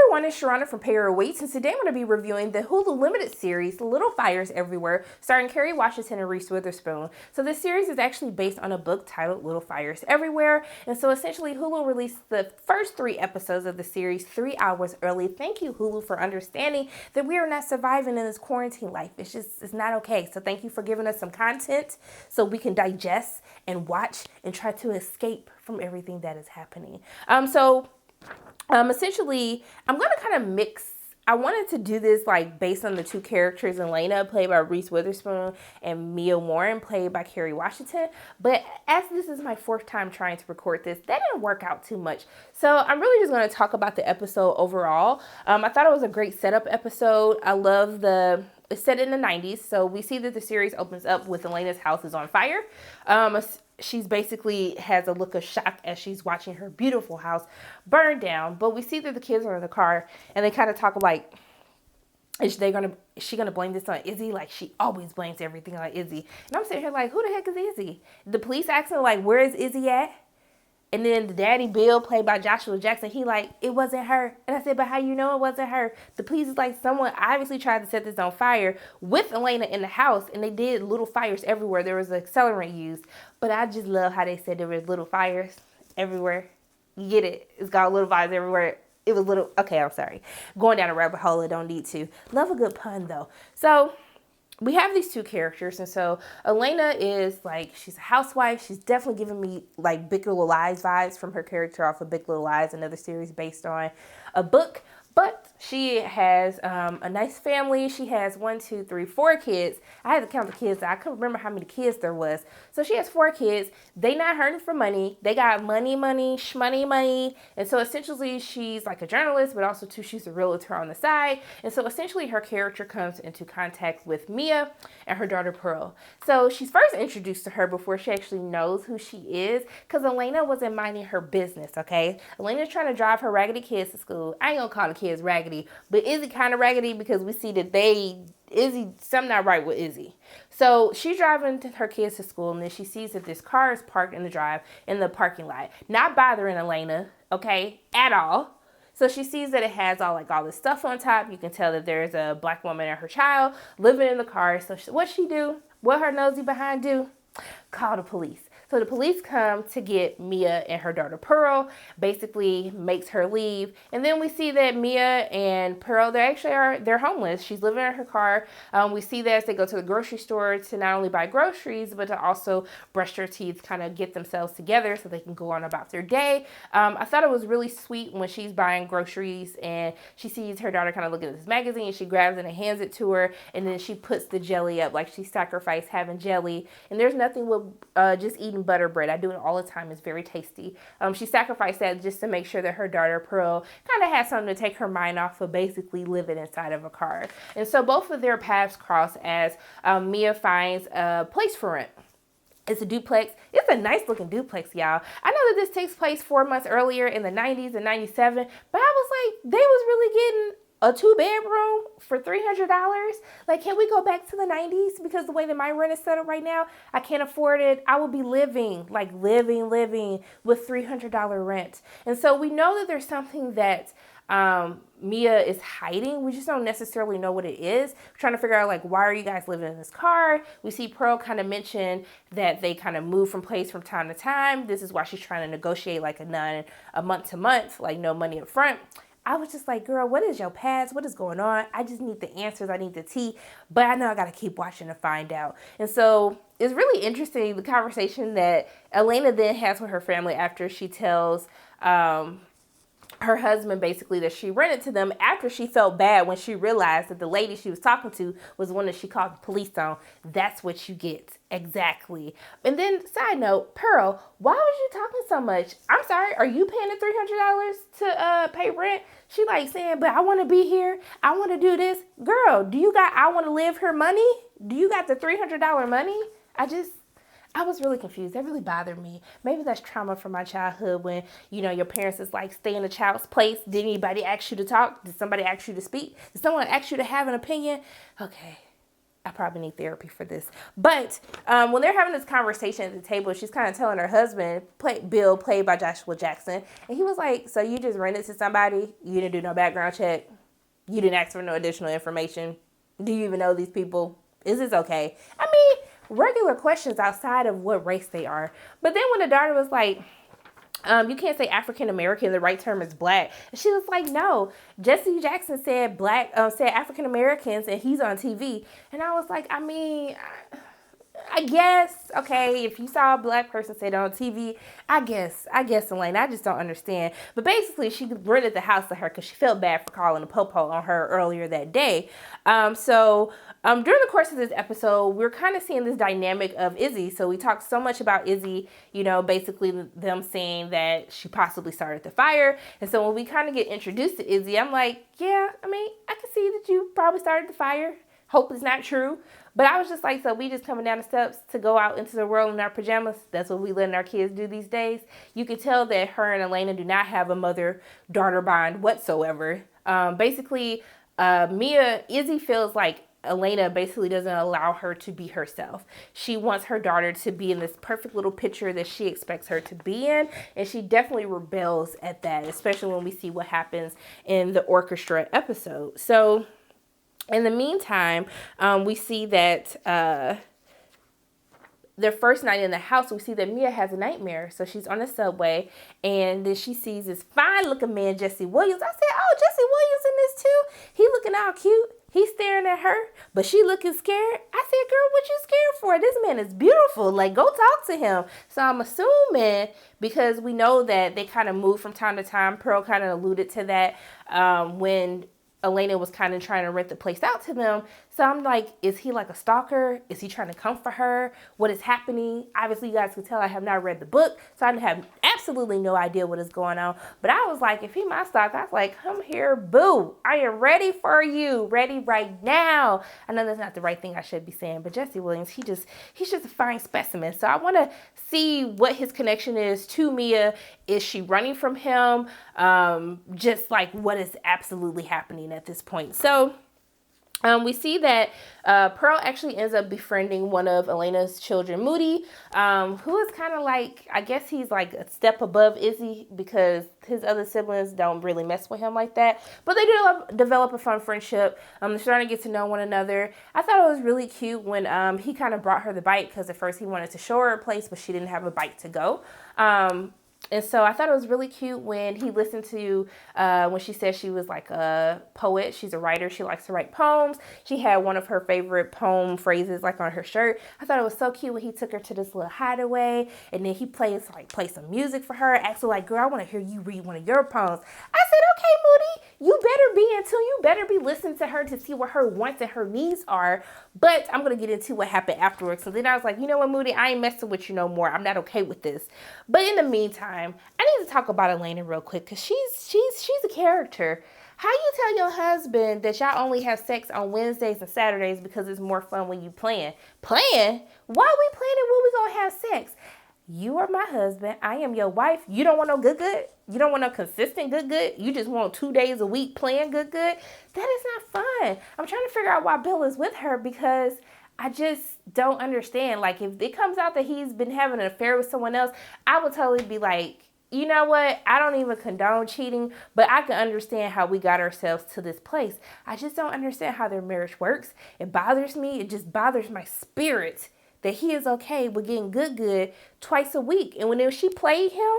everyone, it's Sharana from Payer Waits, and today I'm going to be reviewing the Hulu limited series, Little Fires Everywhere, starring Kerry Washington and Reese Witherspoon. So this series is actually based on a book titled Little Fires Everywhere, and so essentially Hulu released the first 3 episodes of the series 3 hours early. Thank you, Hulu, for understanding that we are not surviving in this quarantine life. It's not okay. So thank you for giving us some content so we can digest and watch and try to escape from everything that is happening. Essentially, I'm going to kind of mix. I wanted to do this like based on the 2 characters, Elena, played by Reese Witherspoon, and Mia Warren, played by Kerry Washington. But as this is my 4th time trying to record this, that didn't work out too much. So I'm really just going to talk about the episode overall. I thought it was a great setup episode. I love it's set in the 90s. So we see that the series opens up with Elena's house is on fire. She's basically has a look of shock as she's watching her beautiful house burn down. But we see that the kids are in the car and they kind of talk like, is she gonna blame this on Izzy? Like, she always blames everything on Izzy. And I'm sitting here like, who the heck is Izzy? The police asking like, where is Izzy at? And then the daddy, Bill, played by Joshua Jackson, he like, it wasn't her. And I said, but how you know it wasn't her? The police is like, someone obviously tried to set this on fire with Elena in the house, and they did little fires everywhere. There was an accelerant used. But I just love how they said there was little fires everywhere. You get it? It's got little fires everywhere. It was little, okay, I'm sorry. Going down a rabbit hole, I don't need to. Love a good pun, though. So we have these 2 characters, and so Elena is like, she's a housewife. She's definitely giving me like Big Little Lies vibes from her character off of Big Little Lies, another series based on a book. But she has a nice family. She has 1, 2, 3, 4 kids. I had to count the kids. I couldn't remember how many kids there was. So she has 4 kids. They not hurting for money. They got money, shmoney. And so essentially she's like a journalist, but also too, she's a realtor on the side. And so essentially her character comes into contact with Mia and her daughter Pearl. So she's first introduced to her before she actually knows who she is, because Elena wasn't minding her business, okay? Elena's trying to drive her raggedy kids to school. I ain't gonna call the kids raggedy, but Izzy kind of raggedy because we see that Izzy, something not right with Izzy. So she's driving her kids to school, and then she sees that this car is parked in the parking lot, not bothering Elena, okay, at all. So she sees that it has all this stuff on top. You can tell that there's a black woman and her child living in the car. So what her nosy behind do? Call the police. So the police come to get Mia and her daughter Pearl, basically makes her leave. And then we see that Mia and Pearl, they're homeless. She's living in her car. We see that as they go to the grocery store to not only buy groceries, but to also brush their teeth, kind of get themselves together so they can go on about their day. I thought it was really sweet when she's buying groceries and she sees her daughter kind of looking at this magazine, and she grabs it and hands it to her. And then she puts the jelly up, like she sacrificed having jelly. And there's nothing with just eating butter bread. I do it all the time. It's very tasty. She sacrificed that just to make sure that her daughter Pearl kind of has something to take her mind off of basically living inside of a car. And so both of their paths cross as Mia finds a place for rent. It's a duplex. It's a nice looking duplex, y'all. I know that this takes place 4 months earlier in the 90s and 97, but I was like, they was really getting a 2-bedroom for $300. Like, can we go back to the 90s? Because the way that my rent is set up right now, I can't afford it. I will be living with $300 rent. And so we know that there's something that Mia is hiding. We just don't necessarily know what it is. We're trying to figure out, like, why are you guys living in this car? We see Pearl kind of mention that they kind of move from place from time to time. This is why she's trying to negotiate like a month to month, like no money up front. I was just like, girl, what is your past? What is going on? I just need the answers. I need the tea. But I know I got to keep watching to find out. And so it's really interesting, the conversation that Elena then has with her family after she tells her husband basically that she rented to them, after she felt bad when she realized that the lady she was talking to was the one that she called the police on. That's what you get. Exactly. And then, side note, Pearl, why was you talking so much? I'm sorry, are you paying the $300 to pay rent? She like saying, but I want to be here. I want to do this. Girl, do you got I want to live here money? Do you got the $300 money? I was really confused. That really bothered me. Maybe that's trauma from my childhood when, your parents is like, stay in a child's place. Did anybody ask you to talk? Did somebody ask you to speak? Did someone ask you to have an opinion? Okay. I probably need therapy for this. But when they're having this conversation at the table, she's kind of telling her husband, Bill, played by Joshua Jackson, and he was like, so you just rented to somebody? You didn't do no background check? You didn't ask for no additional information? Do you even know these people? Is this okay? I mean, regular questions outside of what race they are. But then when the daughter was like, you can't say African American, the right term is black. And she was like, no, Jesse Jackson said said African Americans, and he's on TV. And I was like, I mean, I guess, okay, if you saw a black person say it on TV, I guess, Elena, I just don't understand. But basically, she rented the house to her because she felt bad for calling a popo on her earlier that day. During the course of this episode, we're kind of seeing this dynamic of Izzy. So we talked so much about Izzy, basically them saying that she possibly started the fire. And so when we kind of get introduced to Izzy, I'm like, yeah, I mean, I can see that you probably started the fire. Hope it's not true. But I was just like, so we just coming down the steps to go out into the world in our pajamas? That's what we letting our kids do these days? You can tell that her and Elena do not have a mother-daughter bond whatsoever. Izzy feels like Elena basically doesn't allow her to be herself. She wants her daughter to be in this perfect little picture that she expects her to be in, and she definitely rebels at that, especially when we see what happens in the Orchestra episode. So in the meantime, we see that their first night in the house, we see that Mia has a nightmare. So she's on the subway, and then she sees this fine-looking man, Jesse Williams. I said, oh, Jesse Williams in this too? He looking all cute. He's staring at her, but she looking scared. I said, girl, what you scared for? This man is beautiful. Like, go talk to him. So I'm assuming, because we know that they kind of move from time to time, Pearl kind of alluded to that when Elena was kind of trying to rent the place out to them. So I'm like, is he like a stalker? Is he trying to come for her? What is happening? Obviously, you guys can tell I have not read the book, so I have absolutely no idea what is going on. But I was like, if he my stalker, I was like, come here, boo. I am ready for you. Ready right now. I know that's not the right thing I should be saying, but Jesse Williams, he's just a fine specimen. So I want to see what his connection is to Mia. Is she running from him? Just like what is absolutely happening at this point. So we see that Pearl actually ends up befriending one of Elena's children, Moody, who is kind of like, I guess he's like a step above Izzy because his other siblings don't really mess with him like that. But they do develop a fun friendship. They're starting to get to know one another. I thought it was really cute when he kind of brought her the bike because at first he wanted to show her a place, but she didn't have a bike to go. And so I thought it was really cute when he listened to, when she said she was like a poet. She's a writer. She likes to write poems. She had one of her favorite poem phrases like on her shirt. I thought it was so cute when he took her to this little hideaway and then he play some music for her. Asked her like, girl, I want to hear you read one of your poems. I said, okay, Moody, you better be in tune. You better be listening to her to see what her wants and her needs are. But I'm going to get into what happened afterwards. So then I was like, you know what, Moody, I ain't messing with you no more. I'm not okay with this. But in the meantime, I need to talk about Elena real quick because she's a character. How you tell your husband that y'all only have sex on Wednesdays and Saturdays because it's more fun when you plan? Plan? Why are we planning when we gonna have sex? You are my husband. I am your wife. You don't want no good? You don't want no consistent good? You just want 2 days a week playing good? That is not fun. I'm trying to figure out why Bill is with her because I just don't understand. Like, if it comes out that he's been having an affair with someone else, I would totally be like, you know what? I don't even condone cheating, but I can understand how we got ourselves to this place. I just don't understand how their marriage works. It bothers me. It just bothers my spirit that he is okay with getting good twice a week. And when she played him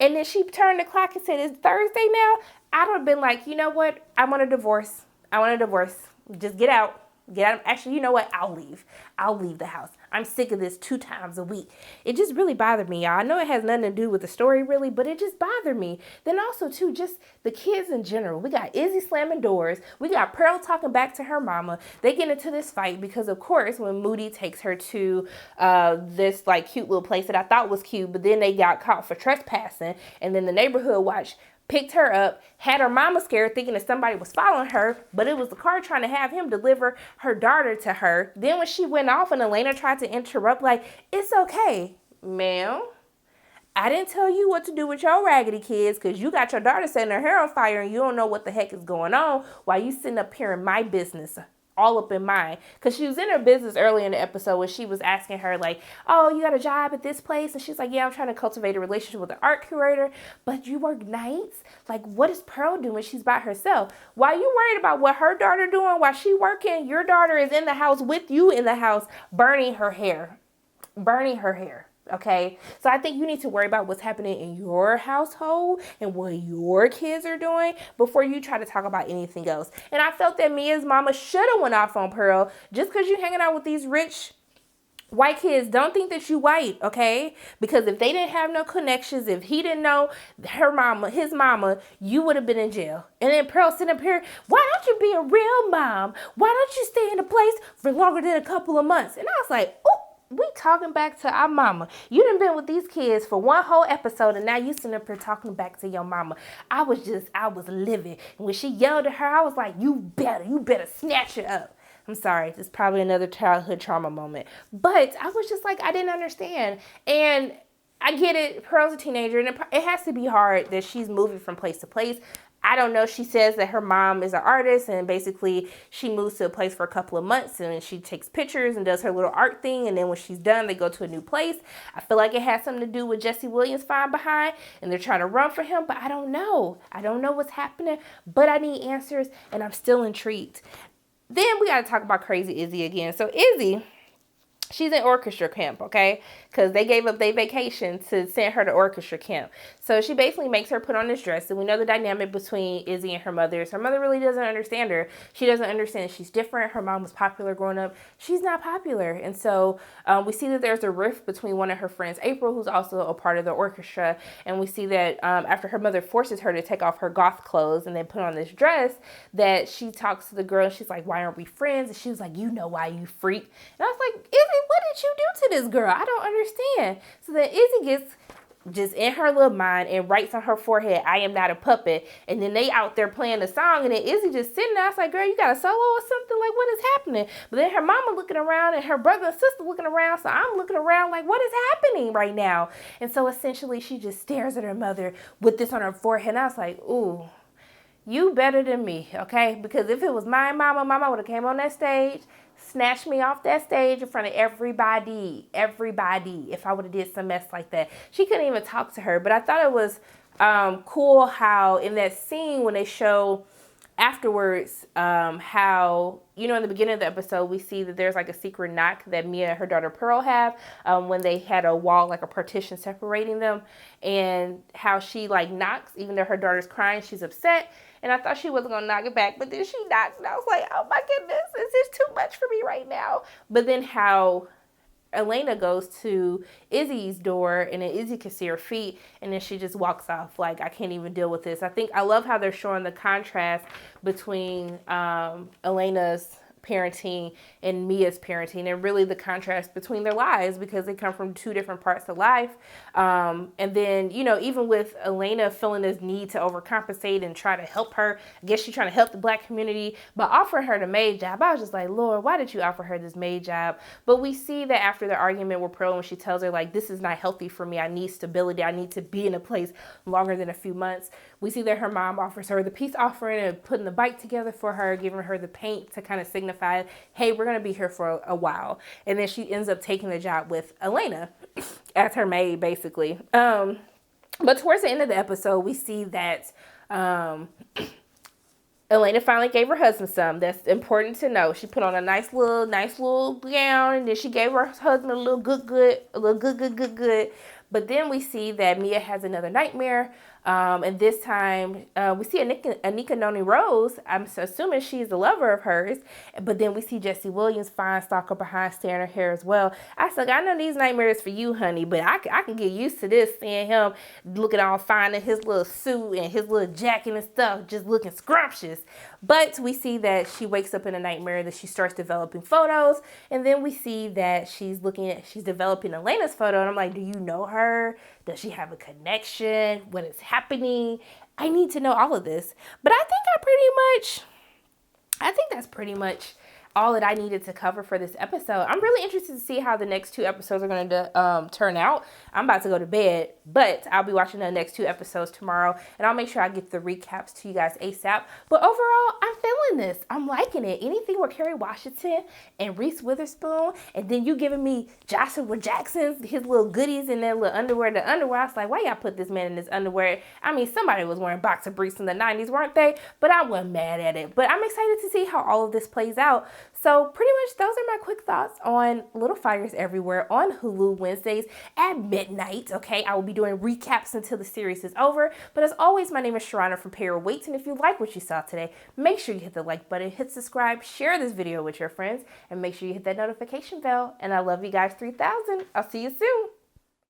and then she turned the clock and said, it's Thursday now, I would have been like, you know what? I want a divorce. Just get out. Actually, you know what? I'll leave the house. I'm sick of this 2 times a week. It just really bothered me, y'all. I know it has nothing to do with the story really, but it just bothered me. Then also too, just the kids in general. We got Izzy slamming doors. We got Pearl talking back to her mama. They get into this fight because of course when Moody takes her to this like cute little place that I thought was cute, but then they got caught for trespassing, and then the neighborhood watch picked her up, had her mama scared thinking that somebody was following her, but it was the car trying to have him deliver her daughter to her. Then when she went off and Elena tried to interrupt, like, it's okay, ma'am. I didn't tell you what to do with your raggedy kids because you got your daughter setting her hair on fire and you don't know what the heck is going on while you sitting up here in my business. all up in mine. Because she was in her business early in the episode when she was asking her, like, oh, you got a job at this place? And she's like, yeah, I'm trying to cultivate a relationship with an art curator. But you work nights? Like, what is Pearl doing when she's by herself? Why are you worried about what her daughter doing while she working? Your daughter is in the house with you in the house, burning her hair. Okay, so I think you need to worry about what's happening in your household and what your kids are doing before you try to talk about anything else. And I felt that Mia's mama should have went off on Pearl. Just because you're hanging out with these rich white kids, don't think that you white, okay? Because if they didn't have no connections, if he didn't know his mama, you would have been in jail. And then Pearl sitting up here, why don't you be a real mom? Why don't you stay in a place for longer than a couple of months? And I was like, oh, we talking back to our mama. You done been with these kids for one whole episode, and now you sitting up here talking back to your mama. I was livid. And when she yelled at her, I was like, you better snatch it up. I'm sorry, this is probably another childhood trauma moment. But I was just like, I didn't understand. And I get it, Pearl's a teenager, and it has to be hard that she's moving from place to place. I don't know. She says that her mom is an artist, and basically she moves to a place for a couple of months, and she takes pictures and does her little art thing, and then when she's done, they go to a new place. I feel like it has something to do with Jesse Williams falling behind, and they're trying to run for him, but I don't know. I don't know what's happening, but I need answers, and I'm still intrigued. Then we got to talk about Crazy Izzy again. So Izzy, she's in orchestra camp, okay? Because they gave up their vacation to send her to orchestra camp. So she basically makes her put on this dress. And we know the dynamic between Izzy and her mother is her mother really doesn't understand her. She doesn't understand she's different. Her mom was popular growing up. She's not popular. And so we see that there's a rift between one of her friends, April, who's also a part of the orchestra. And we see that after her mother forces her to take off her goth clothes and then put on this dress, that she talks to the girl. And she's like, why aren't we friends? And she was like, you know why, you freak. And I was like, Izzy, what did you do to this girl? I don't understand. So then Izzy gets just in her little mind and writes on her forehead, I am not a puppet. And then they out there playing the song, and then Izzy just sitting there. I was like, girl, you got a solo or something? Like, what is happening? But then her mama looking around and her brother and sister looking around. So I'm looking around like, what is happening right now? And so essentially she just stares at her mother with this on her forehead. And I was like, ooh, you better than me, okay? Because if it was my mama would have came on that stage, snatched me off that stage in front of everybody, if I would have did some mess like that. She couldn't even talk to her. But I thought it was cool how in that scene when they show afterwards how, you know, in the beginning of the episode, we see that there's like a secret knock that Mia and her daughter Pearl have when they had a wall, like a partition separating them, and how she like knocks, even though her daughter's crying, she's upset. And I thought she wasn't going to knock it back, but then she knocked, and I was like, oh my goodness, this is too much for me right now. But then how Elena goes to Izzy's door, and then Izzy can see her feet, and then she just walks off like, I can't even deal with this. I love how they're showing the contrast between Elena's parenting and Mia's parenting, and really the contrast between their lives, because they come from two different parts of life. And then, you know, even with Elena feeling this need to overcompensate and try to help her, I guess she's trying to help the Black community, but offering her the maid job, I was just like, Lord, why did you offer her this maid job? But we see that after the argument with Pearl, when she tells her, like, this is not healthy for me, I need stability, I need to be in a place longer than a few months, we see that her mom offers her the peace offering and putting the bike together for her, giving her the paint to kind of signify, hey, we're going to be here for a while. And then she ends up taking the job with Elena as her maid, basically. But towards the end of the episode, we see that Elena finally gave her husband some. That's important to know. She put on a nice little gown, and then she gave her husband a little good. But then we see that Mia has another nightmare. And this time, we see Anika Noni Rose. I'm assuming she's the lover of hers. But then we see Jesse Williams, fine stalker behind, staring her hair as well. I said, I know these nightmares for you, honey, but I can get used to this, seeing him looking all fine in his little suit and his little jacket and stuff, just looking scrumptious. But we see that she wakes up in a nightmare, that she starts developing photos. And then we see that she's developing Elena's photo. And I'm like, do you know her? Does she have a connection? What is happening? I need to know all of this. But I think that's pretty much all that I needed to cover for this episode. I'm really interested to see how the next 2 episodes are going to turn out. I'm about to go to bed, but I'll be watching the next 2 episodes tomorrow, and I'll make sure I get the recaps to you guys ASAP. But overall, I'm feeling this. I'm liking it. Anything with Kerry Washington and Reese Witherspoon, and then you giving me Joshua Jackson's, his little goodies in their little underwear. The underwear, I was like, why y'all put this man in this underwear? I mean, somebody was wearing boxer briefs in the 90s, weren't they? But I wasn't mad at it. But I'm excited to see how all of this plays out. So pretty much those are my quick thoughts on Little Fires Everywhere on Hulu Wednesdays at midnight. Okay, I will be doing recaps until the series is over. But as always, my name is Sharana from Payroll Waits, and if you like what you saw today, make sure you hit the like button, hit subscribe, share this video with your friends, and make sure you hit that notification bell. And I love you guys 3000. I'll see you soon.